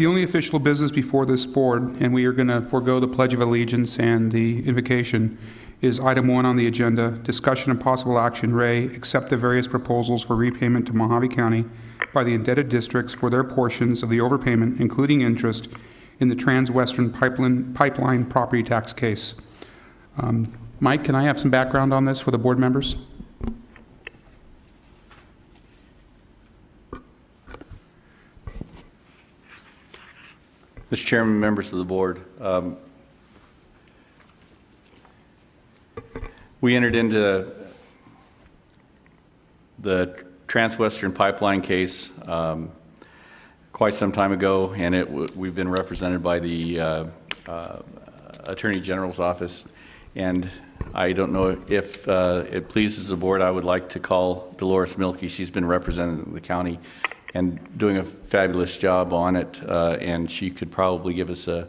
The only official business before this board, and we are going to forego the Pledge of Allegiance and the invocation, is item 1 on the agenda, discussion and possible action, Ray, accept the various proposals for repayment to Mohave County by the indebted districts for their portions of the overpayment, including interest, in the Trans-Western Pipeline property tax case. Mike, can I have some background on this for the board members? Mr. Chairman, members of the board, we entered into the Trans-Western Pipeline case quite some time ago, and we've been represented by the Attorney General's office. And I don't know if it pleases the board, I would like to call Dolores Milkey. She's been representing the county and doing a fabulous job on it, and she could probably give us a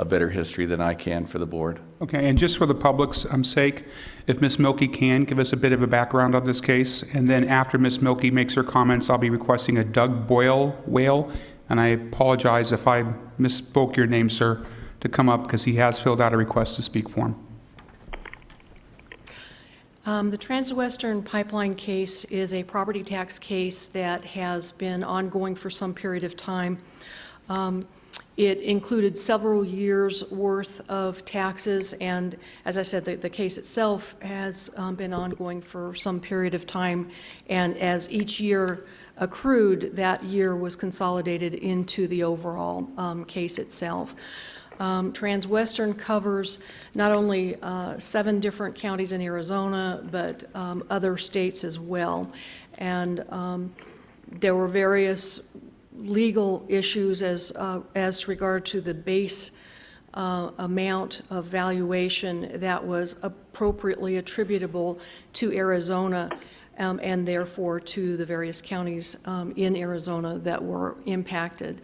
better history than I can for the board. Okay, and just for the public's sake, if Ms. Milkey can give us a bit of a background on this case, and then after Ms. Milkey makes her comments, I'll be requesting a Doug Boyle, and I apologize if I misspoke your name, sir, to come up because he has filled out a request to speak for him. The Trans-Western Pipeline case is a property tax case that has been ongoing for some period of time. It included several years' worth of taxes, and as I said, the case itself has been ongoing for some period of time, and as each year accrued, that year was consolidated into the overall case itself. Trans-Western covers not only 7 different counties in Arizona, but other states as well. And there were various legal issues as to regard to the base amount of valuation that was appropriately attributable to Arizona and therefore to the various counties in Arizona that were impacted.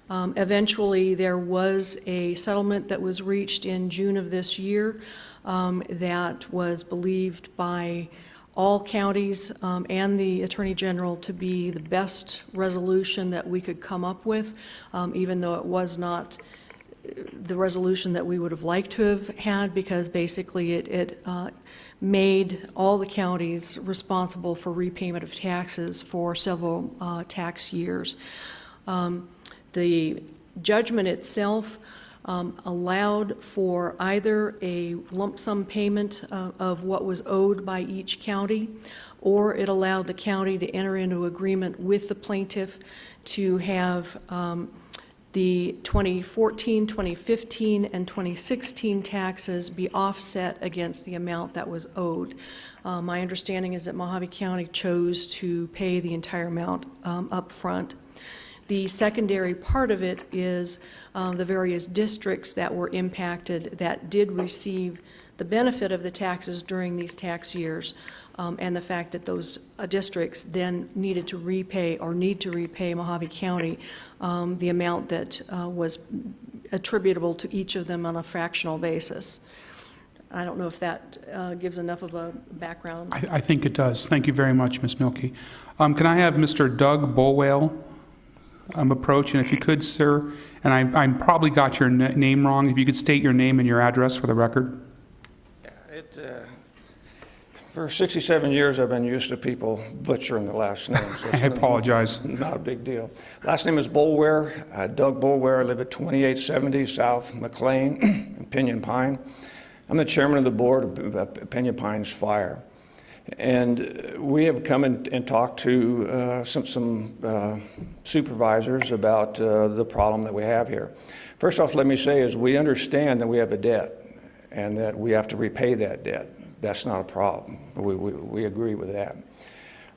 Eventually, there was a settlement that was reached in June of this year that was believed by all counties and the Attorney General to be the best resolution that we could come up with, even though it was not the resolution that we would have liked to have had, because basically it made all the counties responsible for repayment of taxes for several tax years. The judgment itself allowed for either a lump sum payment of what was owed by each county, or it allowed the county to enter into agreement with the plaintiff to have the 2014, 2015, and 2016 taxes be offset against the amount that was owed. My understanding is that Mohave County chose to pay the entire amount up front. The secondary part of it is the various districts that were impacted that did receive the benefit of the taxes during these tax years, and the fact that those districts then needed to repay or need to repay Mohave County the amount that was attributable to each of them on a fractional basis. I don't know if that gives enough of a background. I think it does. Thank you very much, Ms. Milkey. Can I have Mr. Doug Bolwell approach, and if you could, sir, and I probably got your name wrong, if you could state your name and your address for the record. Yeah, for 67 years I've been used to people butchering the last name. So I apologize. Not a big deal. Last name is Boulware, Doug Boulware. I live at 2870 South McLean in Pinyon Pine. I'm the chairman of the board of Pinyon Pines Fire. And we have come and talked to some supervisors about the problem that we have here. First off, let me say is we understand that we have a debt and that we have to repay that debt. That's not a problem. We agree with that.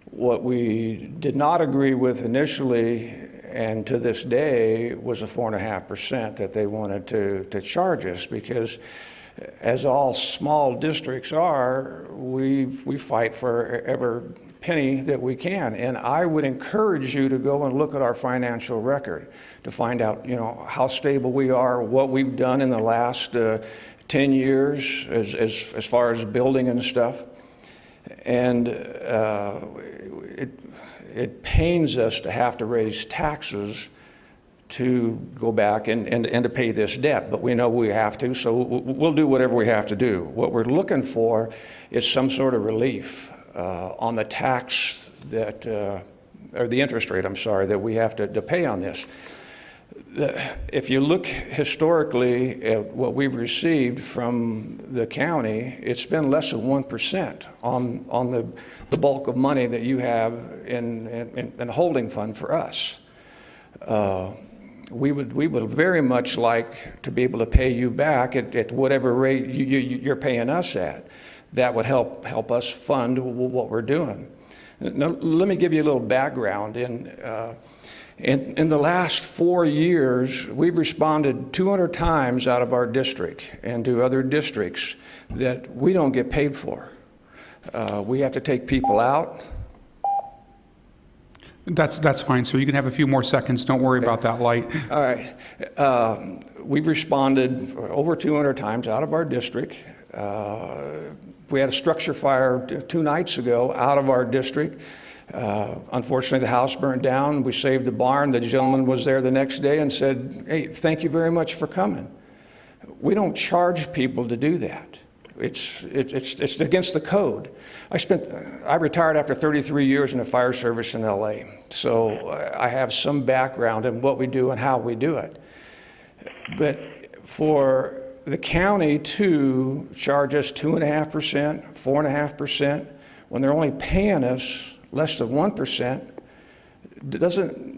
What we did not agree with initially and to this day was the 4.5% that they wanted to charge us, because as all small districts are, we fight for every penny that we can. And I would encourage you to go and look at our financial record to find out, how stable we are, what we've done in the last 10 years as far as building and stuff. And it pains us to have to raise taxes to go back and to pay this debt, but we know we have to, so we'll do whatever we have to do. What we're looking for is some sort of relief on the tax that, or the interest rate, I'm sorry, that we have to pay on this. If you look historically at what we've received from the county, it's been less than 1% on the bulk of money that you have in a holding fund for us. We would very much like to be able to pay you back at whatever rate you're paying us at. That would help us fund what we're doing. Now, let me give you a little background. In the last 4 years, we've responded 200 times out of our district and to other districts that we don't get paid for. We have to take people out. That's fine, sir. You can have a few more seconds. Don't worry about that light. All right. We've responded over 200 times out of our district. We had a structure fire 2 nights ago out of our district. Unfortunately, the house burned down. We saved the barn. The gentleman was there the next day and said, "Hey, thank you very much for coming." We don't charge people to do that. It's against the code. I retired after 33 years in the fire service in LA, so I have some background in what we do and how we do it. But for the county to charge us 2.5%, 4.5%, when they're only paying us less than 1%,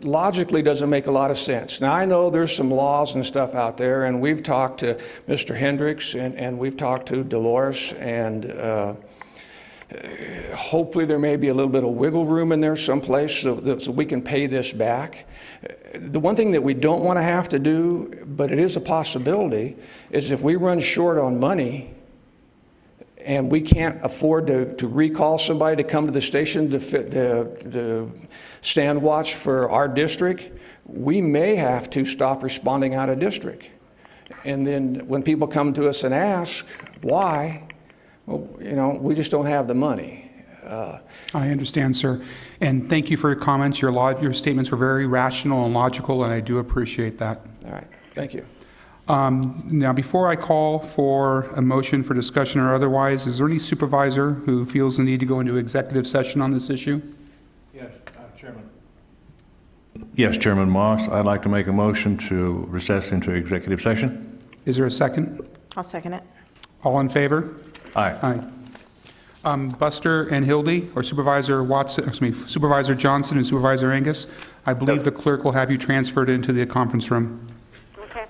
logically doesn't make a lot of sense. Now, I know there's some laws and stuff out there, and we've talked to Mr. Hendricks and we've talked to Dolores, and hopefully there may be a little bit of wiggle room in there someplace so we can pay this back. The one thing that we don't want to have to do, but it is a possibility, is if we run short on money and we can't afford to recall somebody to come to the station to stand watch for our district, we may have to stop responding out of district. And then when people come to us and ask why, well, you know, we just don't have the money. I understand, sir. And thank you for your comments. Your statements were very rational and logical, and I do appreciate that. All right, thank you. Now, before I call for a motion for discussion or otherwise, is there any supervisor who feels the need to go into executive session on this issue? Yes, Chairman. Yes, Chairman Moss, I'd like to make a motion to recess into executive session. Is there a second? I'll second it. All in favor? Aye. Aye. Buster and Hildy, or Supervisor Watson, excuse me, Supervisor Johnson and Supervisor Angus, I believe the clerk will have you transferred into the conference room. Okay.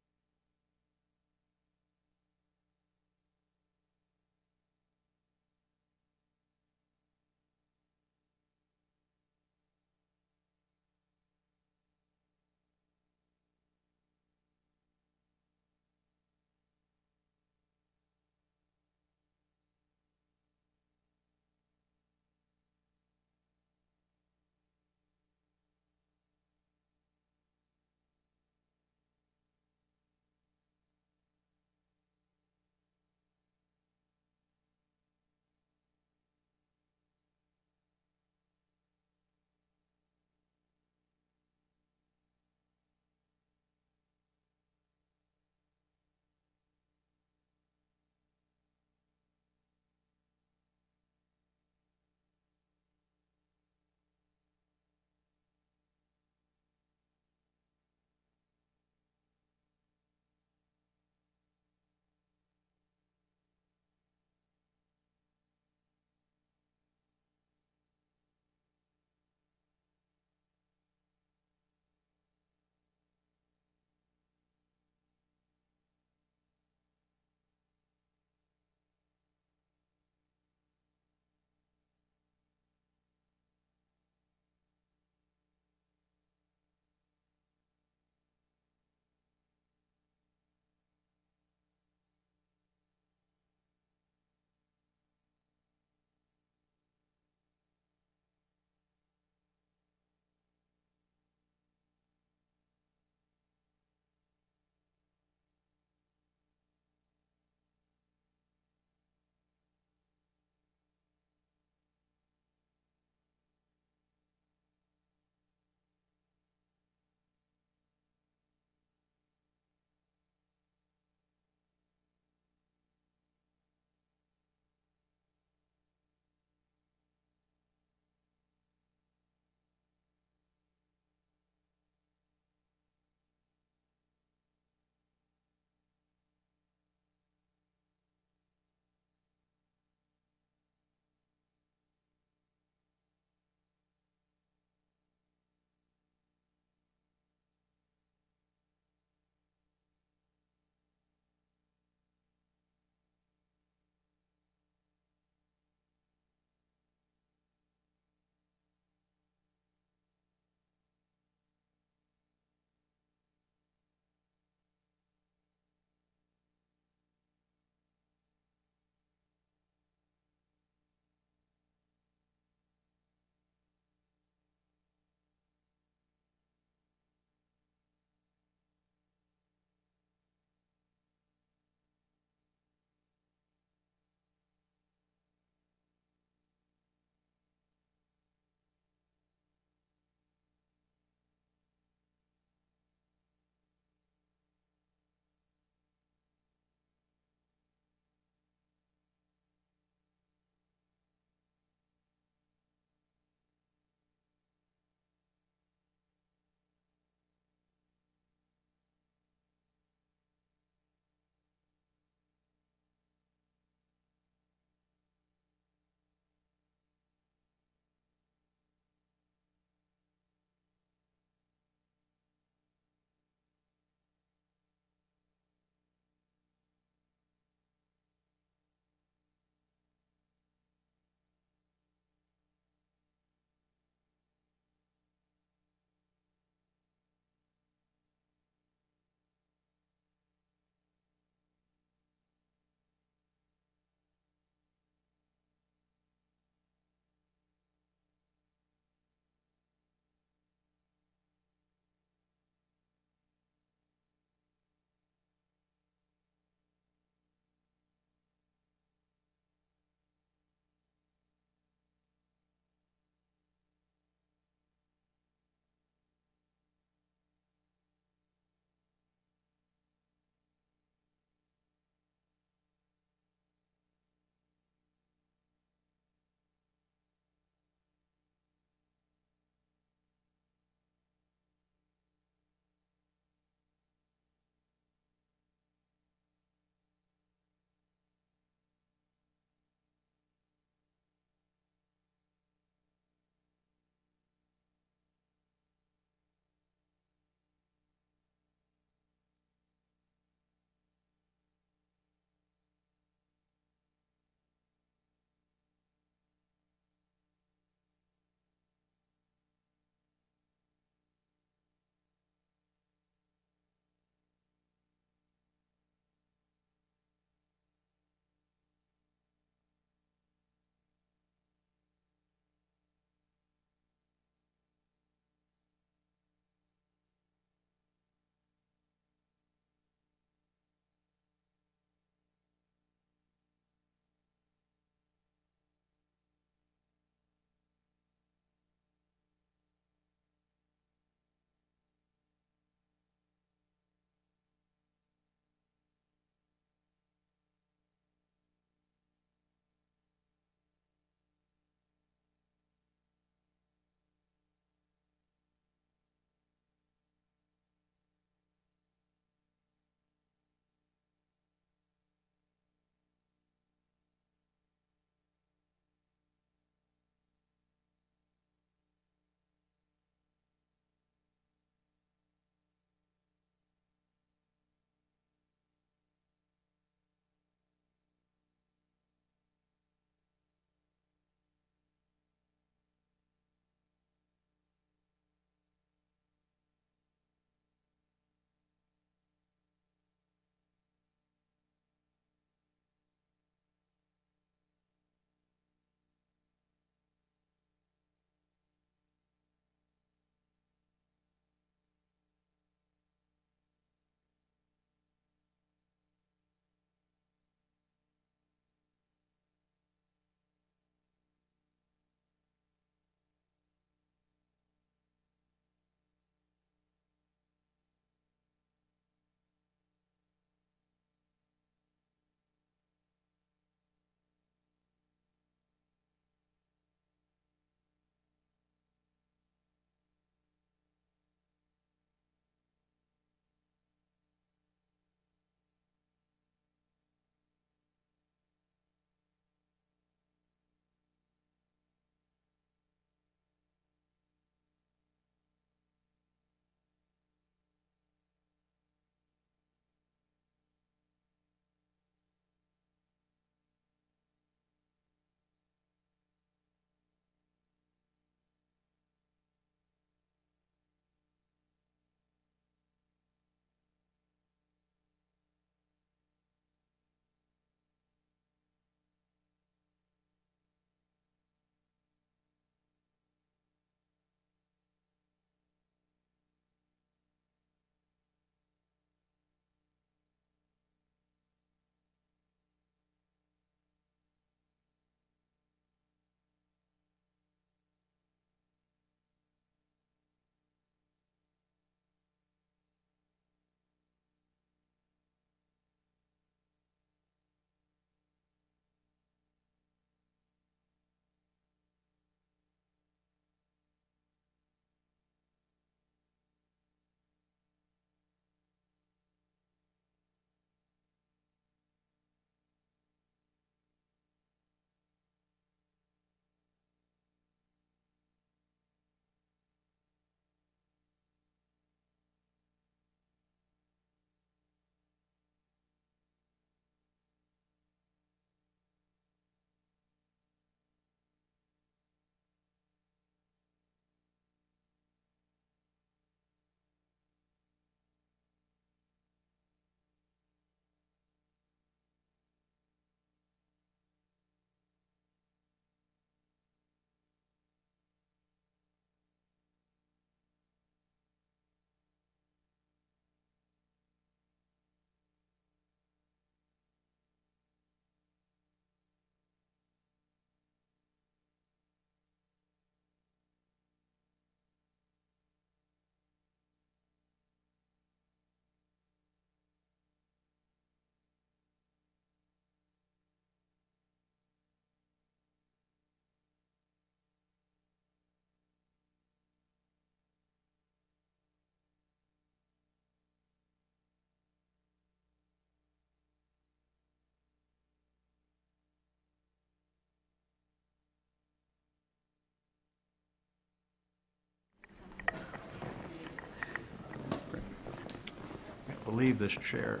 believe this chair.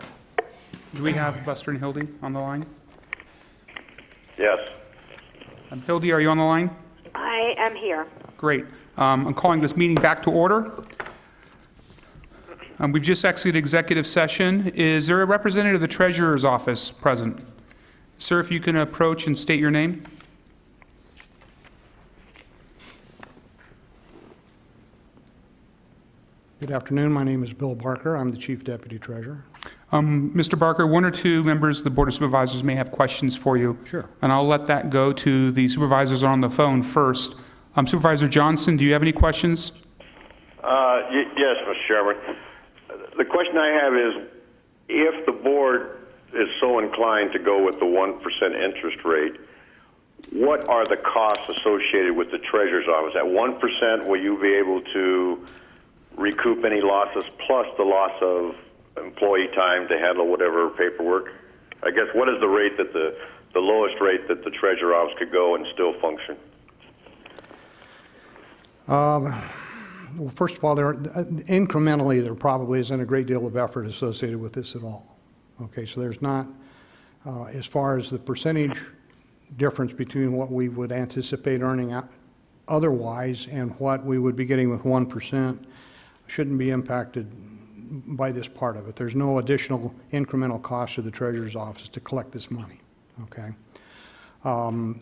Do we have Buster and Hildy on the line? Yes. Hildy, are you on the line? I am here. Great. I'm calling this meeting back to order. We've just exited executive session. Is there a representative of the Treasurer's Office present? Sir, if you can approach and state your name. Good afternoon. My name is Bill Barker. I'm the Chief Deputy Treasurer. Mr. Barker, one or two members of the Board of Supervisors may have questions for you. Sure. And I'll let that go to the supervisors on the phone first. Supervisor Johnson, do you have any questions? Yes, Mr. Chairman. The question I have is, if the board is so inclined to go with the 1% interest rate, what are the costs associated with the Treasurer's Office? At 1%, will you be able to recoup any losses plus the loss of employee time to handle whatever paperwork? I guess, what is the rate that the lowest rate that the Treasurer's Office could go and still function? Well, first of all, incrementally, there probably isn't a great deal of effort associated with this at all. Okay, so there's not, as far as the percentage difference between what we would anticipate earning otherwise and what we would be getting with 1% shouldn't be impacted by this part of it. There's no additional incremental cost to the Treasurer's Office to collect this money, okay?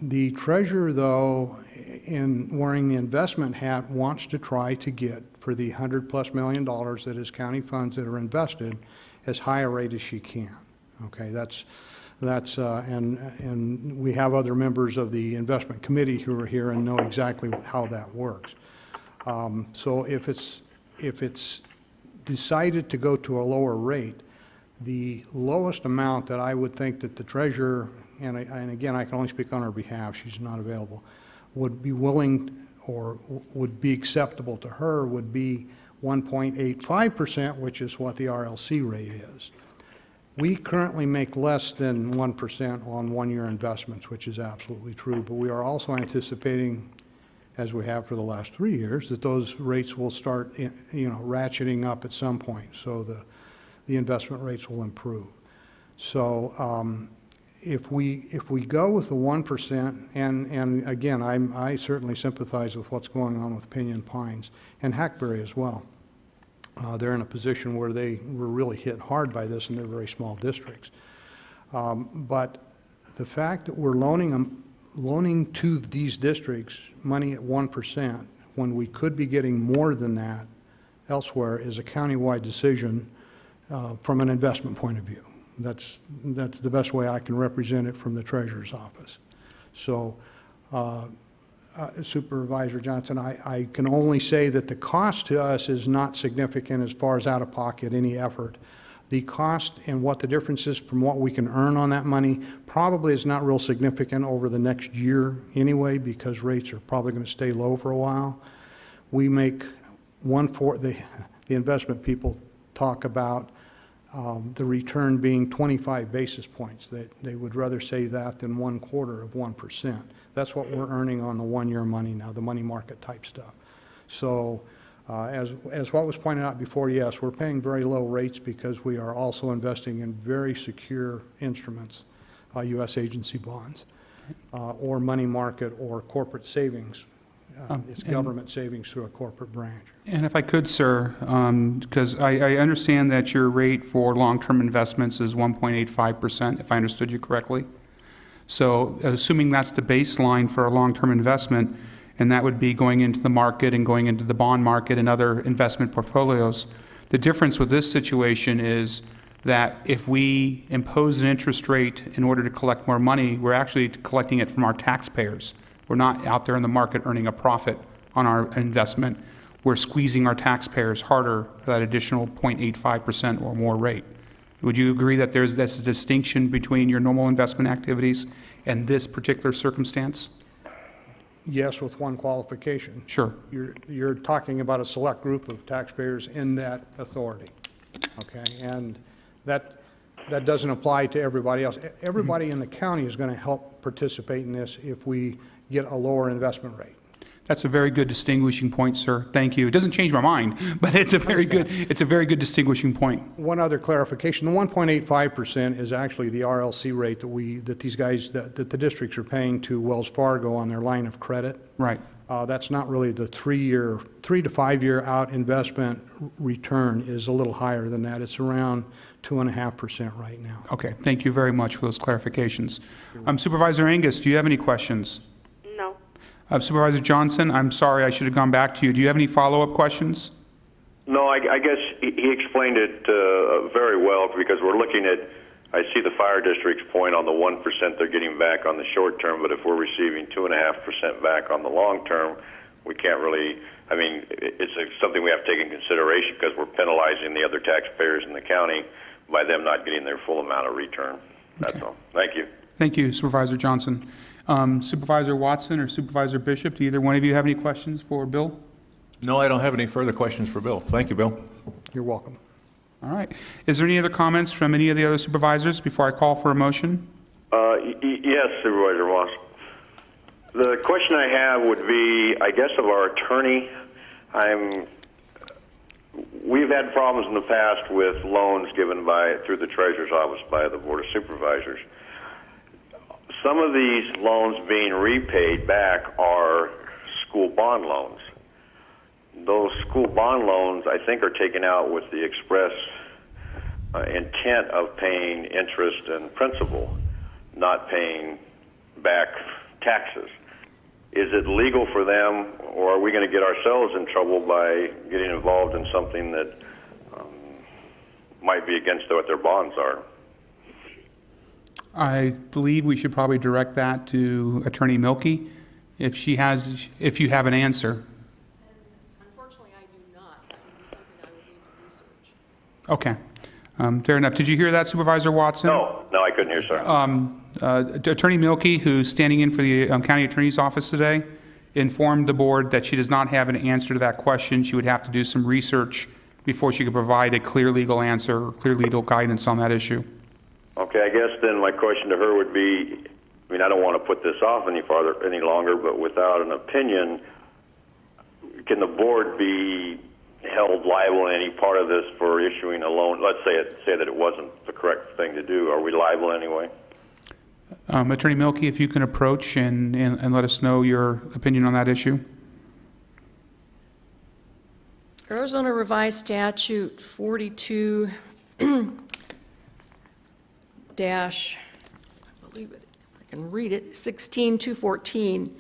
The treasurer, though, in wearing the investment hat, wants to try to get, for the $100+ million that is county funds that are invested, as high a rate as she can. Okay, and we have other members of the investment committee who are here and know exactly how that works. So if it's decided to go to a lower rate, the lowest amount that I would think that the treasurer, and again, I can only speak on her behalf, she's not available, would be willing or would be acceptable to her would be 1.85%, which is what the RLC rate is. We currently make less than 1% on one-year investments, which is absolutely true, but we are also anticipating, as we have for the last 3 years, that those rates will start, ratcheting up at some point, so the investment rates will improve. So if we go with the 1%, and again, I certainly sympathize with what's going on with Pinyon Pines and Hackberry as well. They're in a position where they were really hit hard by this, and they're very small districts. But the fact that we're loaning to these districts money at 1% when we could be getting more than that elsewhere is a countywide decision from an investment point of view. That's the best way I can represent it from the Treasurer's Office. So, Supervisor Johnson, I can only say that the cost to us is not significant as far as out-of-pocket, any effort. The cost and what the difference is from what we can earn on that money probably is not real significant over the next year anyway, because rates are probably going to stay low for a while. We make the investment people talk about the return being 25 basis points. They would rather say that than 1/4%. That's what we're earning on the one-year money now, the money market type stuff. So as what was pointed out before, yes, we're paying very low rates because we are also investing in very secure instruments, U.S. agency bonds, or money market or corporate savings. It's government savings through a corporate branch. And if I could, sir, because I understand that your rate for long-term investments is 1.85%, if I understood you correctly. So assuming that's the baseline for a long-term investment, and that would be going into the market and going into the bond market and other investment portfolios, the difference with this situation is that if we impose an interest rate in order to collect more money, we're actually collecting it from our taxpayers. We're not out there in the market earning a profit on our investment. We're squeezing our taxpayers harder for that additional 0.85% or more rate. Would you agree that there's this distinction between your normal investment activities and this particular circumstance? Yes, with one qualification. Sure. You're talking about a select group of taxpayers in that authority, okay? And that doesn't apply to everybody else. Everybody in the county is going to help participate in this if we get a lower investment rate. That's a very good distinguishing point, sir. Thank you. It doesn't change my mind, but it's a very good distinguishing point. One other clarification, the 1.85% is actually the RLC rate that these guys, that the districts are paying to Wells Fargo on their line of credit. Right. That's not really the 3 to 5 year out investment return is a little higher than that. It's around 2.5% right now. Okay, thank you very much for those clarifications. Supervisor Angus, do you have any questions? No. Supervisor Johnson, I'm sorry, I should have gone back to you. Do you have any follow-up questions? No, I guess he explained it very well, because we're looking at, I see the fire district's point on the 1% they're getting back on the short term, but if we're receiving 2.5% back on the long term, we can't really, I mean, it's something we have to take in consideration, because we're penalizing the other taxpayers in the county by them not getting their full amount of return. That's all. Thank you. Thank you, Supervisor Johnson. Supervisor Watson or Supervisor Bishop, do either one of you have any questions for Bill? No, I don't have any further questions for Bill. Thank you, Bill. You're welcome. All right. Is there any other comments from any of the other supervisors before I call for a motion? Yes, Supervisor Moss. The question I have would be, I guess, of our attorney. We've had problems in the past with loans given through the Treasurer's Office by the Board of Supervisors. Some of these loans being repaid back are school bond loans. Those school bond loans, I think, are taken out with the express intent of paying interest and principal, not paying back taxes. Is it legal for them, or are we going to get ourselves in trouble by getting involved in something that might be against what their bonds are? I believe we should probably direct that to Attorney Milkey, if you have an answer. Unfortunately, I do not. That would be something I would need to research. Okay. Fair enough. Did you hear that, Supervisor Watson? No, I couldn't hear, sir. Attorney Milkey, who's standing in for the county attorney's office today, informed the board that she does not have an answer to that question. She would have to do some research before she could provide a clear legal answer or clear legal guidance on that issue. Okay, I guess then my question to her would be, I mean, I don't want to put this off any longer, but without an opinion, can the board be held liable in any part of this for issuing a loan? Let's say that it wasn't the correct thing to do. Are we liable anyway? Attorney Milkey, if you can approach and let us know your opinion on that issue. Arizona Revised Statute 42 dash, I believe it, I can read it, 16-214,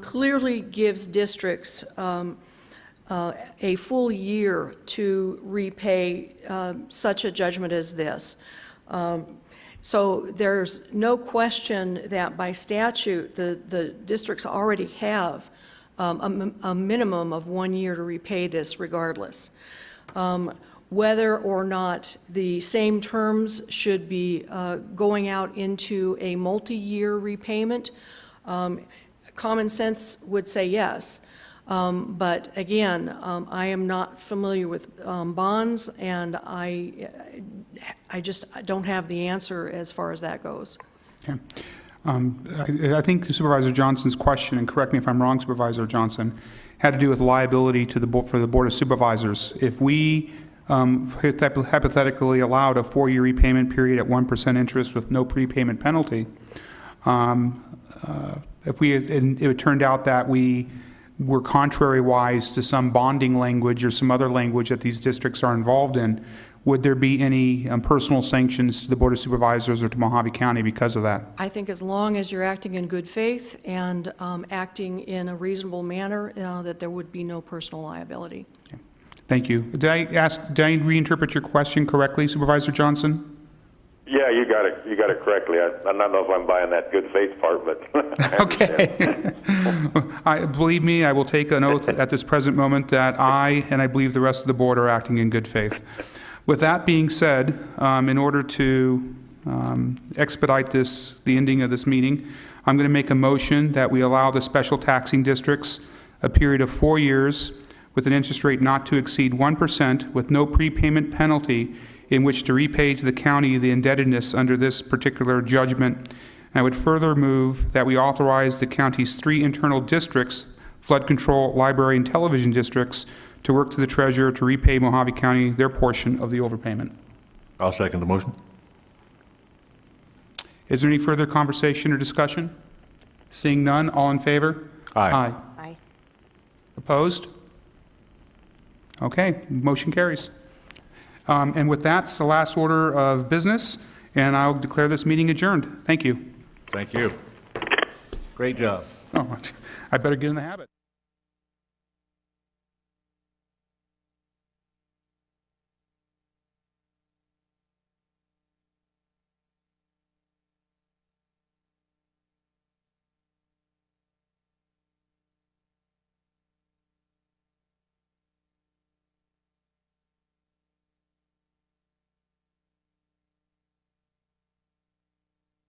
clearly gives districts a full year to repay such a judgment as this. So there's no question that by statute, the districts already have a minimum of 1 year to repay this regardless. Whether or not the same terms should be going out into a multi-year repayment, common sense would say yes. But again, I am not familiar with bonds, and I just don't have the answer as far as that goes. Okay. I think Supervisor Johnson's question, and correct me if I'm wrong, Supervisor Johnson, had to do with liability to for the Board of Supervisors. If we hypothetically allowed a 4-year repayment period at 1% interest with no prepayment penalty, if it turned out that we were contrary-wise to some bonding language or some other language that these districts are involved in, would there be any personal sanctions to the Board of Supervisors or to Mohave County because of that? I think as long as you're acting in good faith and acting in a reasonable manner, that there would be no personal liability. Okay. Thank you. Did I reinterpret your question correctly, Supervisor Johnson? Yeah, you got it correctly. I don't know if I'm buying that good faith part, but Okay. Believe me, I will take an oath at this present moment that I, and I believe the rest of the board, are acting in good faith. With that being said, in order to expedite the ending of this meeting, I'm going to make a motion that we allow the special taxing districts a period of 4 years with an interest rate not to exceed 1% with no prepayment penalty in which to repay to the county the indebtedness under this particular judgment. And I would further move that we authorize the county's 3 internal districts flood control, library, and television districts to work to the treasurer to repay Mohave County their portion of the overpayment. I'll second the motion. Is there any further conversation or discussion? Seeing none, all in favor? Aye. Aye. Opposed? Okay, motion carries. And with that, it's the last order of business, and I'll declare this meeting adjourned. Thank you. Thank you. Great job. Oh, I better get in the habit.